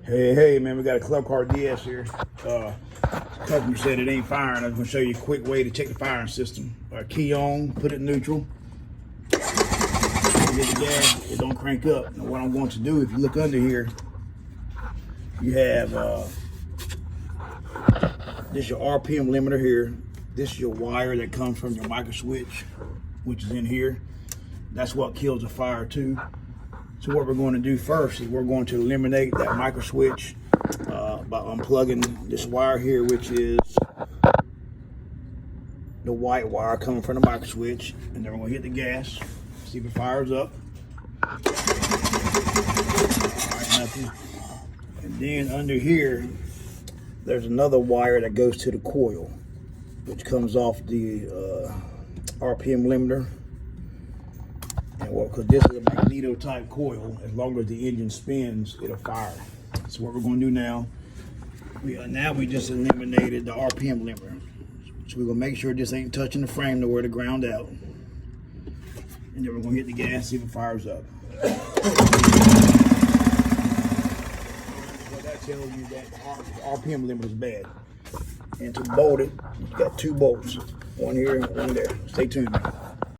Hey, man, we got a Club Car DS here. Customer said it ain't firing. I'm gonna show you a quick way to check the firing system. Key on, put it in neutral. Get the gas, it don't crank up. Now what I'm going to do, if you look under here, you have, this is your RPM limiter here. This is your wire that comes from your micro switch, which is in here. That's what kills the fire too. So what we're going to do first is we're going to eliminate that micro switch by unplugging this wire here, which is the white wire coming from the micro switch. And then we're going to hit the gas, see if it fires up. All right, nothing. And then under here, there's another wire that goes to the coil, which comes off the RPM limiter. And well, because this is a magneto type coil, as long as the engine spins, it'll fire. So what we're going to do now, we just eliminated the RPM limiter. So we're going to make sure this ain't touching the frame nowhere to ground out. And then we're going to hit the gas, see if it fires up. What that tells you that the RPM limiter is bad. And to bolt it, you've got two bolts. One here, one there. Stay tuned.